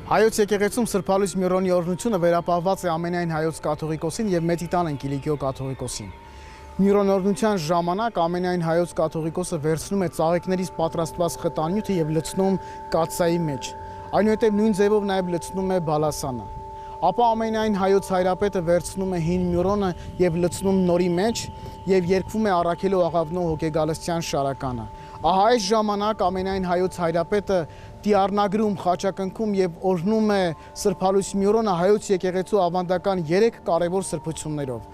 Հայոց եկեղեցում Սրբալույս Միրոնի օրհնությունը վերապահված է ամենայն հայոց կաթողիկոսին եւ Մեծիտան Կիլիկիո կաթողիկոսին։ Միրոն օրհնության ժամանակ ամենայն հայոց կաթողիկոսը վերցնում է ծաղիկներից պատրաստված խտանյութը եւ լցնում կաթսայի մեջ։ Այնուհետեւ նույն ձևով նաեւ լցնում է բալասանը։ Ապա ամենայն հայոց հայրապետը վերցնում է հին Միրոնը եւ լցնում նորի մեջ եւ երգվում է առաքելու աղավնո հոգեգալստյան շարականը։ Ահա այս ժամանակ ամենայն հայոց հայրապետը դիառնագրում, խաչակնքում եւ օրհնում է Սրբալույս Միրոնը հայոց եկեղեցու ավանդական 3 կարևոր սրբություններով.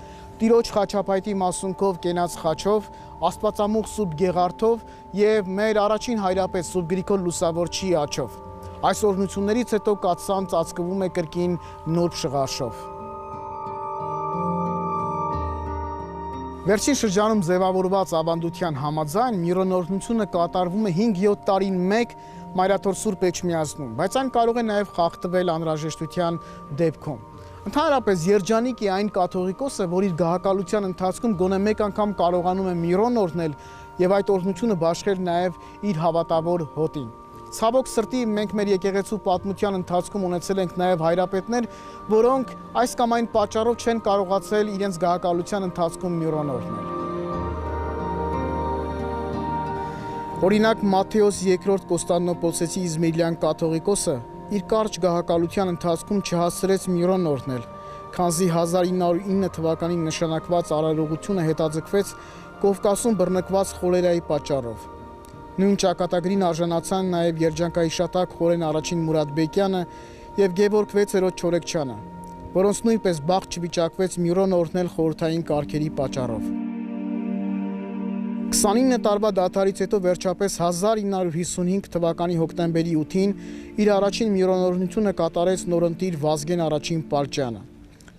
Տիրոջ խաչապայտի մասունքով կենաց խաչով, Աստվածամուխ Սուրբ Գեղարդով եւ մեր առաջին հայրապետ Սուրբ Գրիգոր Լուսավորչի աջով։ Այս օրհնություններից հետո կաթսան ծածկվում է կրկին նուրբ շղարշով։ Վերջին շրջանում ձևավորված ավանդության համաձայն Միրոն օրհնությունը կատարվում է 5-7 տարին մեկ Մայրաթոր Սուրբ Էջմիածնում, բայց այն կարող է նաև խախտվել անհրաժեշտության դեպքում։ Ընդհանրապես երջանիկ է այն կաթողիկոսը, որ իր գահակալության ընթացքում գոնե մեկ անգամ կարողանում է Միրոն օրհնել եւ այդ օրհնությունը բաշխել նաև իր հավատավոր հոտին։ Ցավոք սրտի մենք մեր եկեղեցու պատմության ընթացքում ունեցել ենք նաև հայրապետներ, որոնք այս կամ այն պատճառով չեն կարողացել իրենց գահակալության ընթացքում Միրոն օրհնել։ Օրինակ Մատթեոս II Կոստանդնոպոլսեցի Իզմիլյան կաթողիկոսը իր կարճ գահակալության ընթացքում չհասցրեց Միրոն օրհնել, քանզի 1909 թվականին նշանակված արարողությունը հետաձգվեց Կովկասում բռնկված խոլերայի պատճառով։ Նույն ճակատագրին արժանացան նաև երջանկահիշատակ Խորեն առաջին Մուրադբեկյանը եւ Գևորգ 6-րդ Չորեքչյանը, որոնց նույնպես բախտ չվիճակվեց Միրոն օրհնել խորհրդային կարգերի պատճառով։ 29 տարվա դադարից հետո վերջապես 1955 թվականի հոկտեմբերի 8-ին իր առաջին Միրոն օրհնությունը կատարեց նորընտիր Վազգեն առաջին Պալճյանը։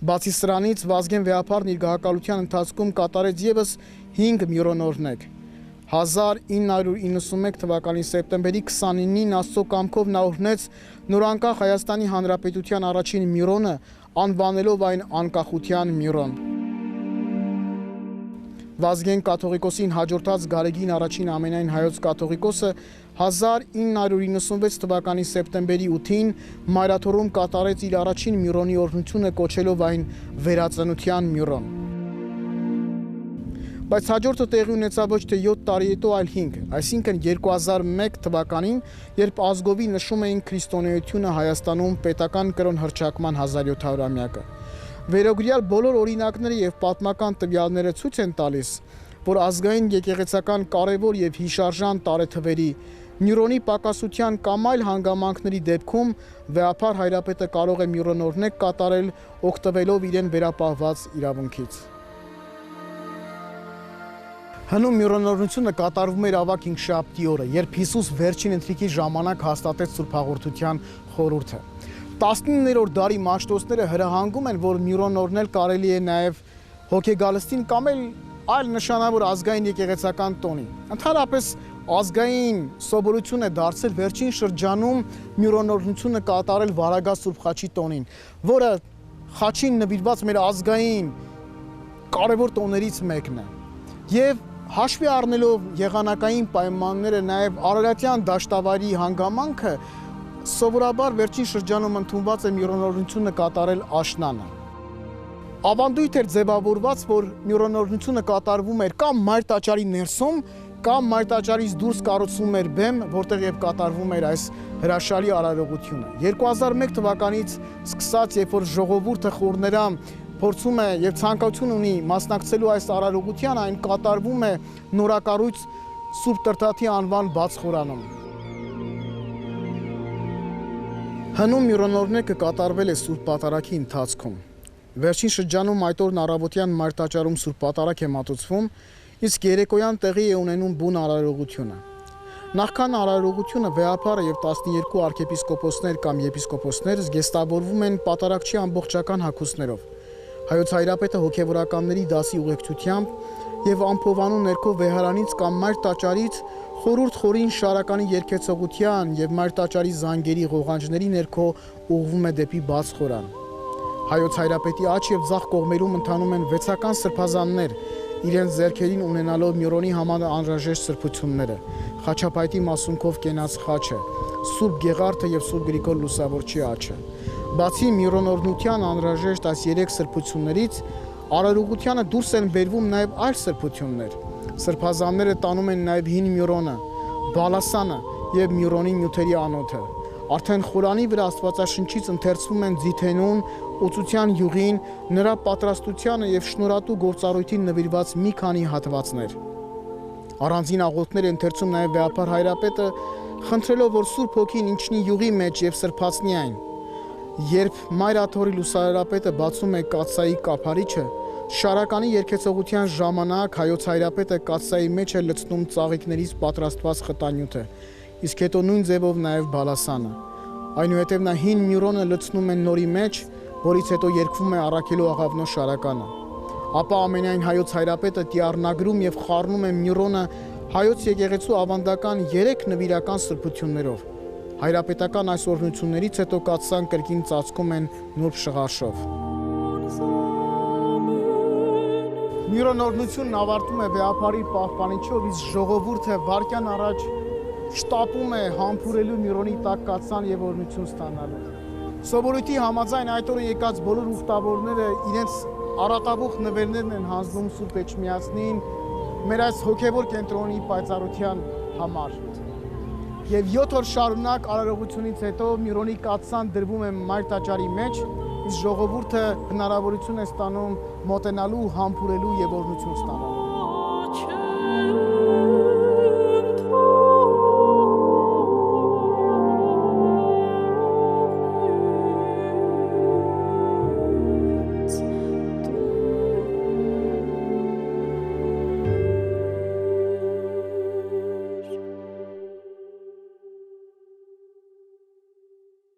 Բացի սրանից Վազգեն Վեհափառն իր գահակալության ընթացքում կատարեց եւս 5 Միրոն օրհնեք։ 1991 թվականի սեպտեմբերի 29-ին Աստծո կամքով նա օրհնեց նորանկախ Հայաստանի Հանրապետության առաջին Միրոնը, անվանելով այն անկախության Միրոն։ Վազգեն կաթողիկոսին հաջորդած Գարեգին առաջին ամենայն հայոց կաթողիկոսը 1996 թվականի սեպտեմբերի 8-ին Մայրաթորում կատարեց իր առաջին Միրոնի օրհնությունը, կոչելով այն վերածնության Միրոն։ Բայց հաջորդը տեղի ունեցավ ոչ թե 7 տարի հետո, այլ 5, այսինքն 2001 թվականին, երբ ազգովի նշում էին քրիստոնեությունը Հայաստանում պետական կրոն հռչակման 1700-ամյակը։ Վերոգրյալ բոլոր օրինակները եւ պատմական տվյալները ցույց են տալիս, որ ազգային եկեղեցական կարևոր եւ հիշարժան տարեթվերի Միրոնի պակասության կամ այլ հանգամանքների դեպքում Վեհափառ հայրապետը կարող է Միրոն օրհնեք կատարել, օգտվելով իրեն վերապահված իրավունքից։ Հնում Միրոն օրհնությունը կատարվում էր ավագ հինգշաբթի օրը, երբ Հիսուս վերջին ընթրիքի ժամանակ հաստատեց Սուրբ Հաղորդության խորհուրդը։ 19-րդ դարի մաշտոցները հրահանգում են, որ Միրոն օրհնել կարելի է նաև հոգեգալստին կամ այլ նշանավոր ազգային եկեղեցական տոնի։ Ընդհանրապես ազգային սովորություն է դարձել վերջին շրջանում Միրոն օրհնությունը կատարել Վարագա Սուրբ Խաչի տոնին, որը խաչին նվիրված մեր ազգային կարևոր տոներից մեկն է։ Եվ հաշվի առնելով եղանակային պայմանները, նաև Արարատյան դաշտավայրի հանգամանքը, սովորաբար վերջին շրջանում ընդունված է Միրոն օրհնությունը կատարել աշնանը։ Ավանդույթ էր ձևավորված, որ Միրոն օրհնությունը կատարվում էր կամ Մայր տաճարի ներսում, կամ Մայր տաճարից դուրս կառուցվում էր բեմ, որտեղ եւ կատարվում էր այս հրաշալի արարողությունը։ 2001 թվականից սկսած, երբ որ ժողովուրդը խորներամ փորձում է եւ ցանկություն ունի մասնակցելու այս արարողության, այն կատարվում է նորակառույց Սուրբ Տրտաթի անվան բաց խորանում։ Հնում Միրոն օրհնեկը կատարվել է Սուրբ Պատարագի ընթացքում։ Վերջին շրջանում այդ օրն առավոտյան Մայր տաճարում Սուրբ Պատարագ է մատուցվում, իսկ երեկոյան տեղի է ունենում բուն արարողությունը։ Նախքան արարողությունը Վեհափառը եւ 12 arczepiskoposներ կամ եպիսկոպոսներ զգեստավորվում են պատարագչի ամբողջական հագուստներով։ Հայոց հայրապետը հոգևորականների դասի ուղեկցությամբ եւ ամփովանու ներքո վեհարանից կամ Մայր տաճարից խորուրդ խորին շարականի երգեցողության եւ Մայր տաճարի զանգերի ղողանջների ներքո ուղղվում է դեպի բաց խորան։ Հայոց հայրապետի աջ եւ ձախ կողմերում ընթանում են վեցական սրբազաններ, իրենց ձեռքերին ունենալով Միրոնի համար անհրաժեշտ սրբությունները, խաչապայտի մասունքով կենաց խաչը, Սուրբ Գեղարդը եւ Սուրբ Գրիգոր Լուսավորչի աչը։ Բացի միրոնորնության անհրաժեշտ այս 3 սրբություններից, արարողությանը դուրս են բերվում նաեւ այլ սրբություններ։ Սրբազանները տանում են նաեւ հին միրոնը, բալասանը եւ միրոնի նյութերի անոթը։ Արդեն Խորանի վրա Աստվածաշնչից ընթերցվում են Ձիթենուն, Օծության յուղին, նրա պատրաստությանը եւ շնորհատու գործառույթին նվիրված մի քանի հատվածներ։ Առանձին աղոթքներ ընթերցում նաեւ Վեհապար Հայրապետը, խնդրելով, որ Սուրբ Հոգին ինչնի յուղի մեջ եւ սրբացնի այն։ Երբ Մայր Աթոռի Լուսարարապետը բացում է կաթսայի կափարիչը, շարականի երկեցողության ժամանակ Հայոց Հայրապետը կաթսայի մեջ է լցնում ծաղիկներից պատրաստված խտանյութը, իսկ հետո նույն ձևով նաև բալասանը։ Այնուհետև նա հին մյուրոնը լցնում է նորի մեջ, որից հետո երգվում է առաքելու աղավնո շարականը։ Ապա ամենայն Հայոց Հայրապետը տիառնագրում եւ խառնում է մյուրոնը Հայոց եկեղեցու ավանդական 3 նվիրական սրբություններով։ Հայրապետական այս օրհնություններից հետո կաթսան կրկին ծածկում են նուրբ շղարշով։ Մյուրոնորնությունն ավարտում է Վեհապարի պահպանիչով, իսկ ժողովուրդը վայրկյան առաջ շտապում է համբուրելու մյուրոնի տակ կաթսան եւ օրհնություն ստանալու։ Սովորույթի համաձայն այդ օրը եկած բոլոր ուխտավորները իրենց առատաբուխ նվերներն են հանձնում Սուրբ Էջմիածնին մեր այս հոգևոր կենտրոնի պայծառության համար։ Եվ 7 օր շարունակ արարողությունից հետո մյուրոնի կաթսան դրվում է մայր տաճարի մեջ, իսկ ժողովուրդը հնարավորություն է ստանում մոտենալու, համբուրելու եւ օրհնություն ստանալու։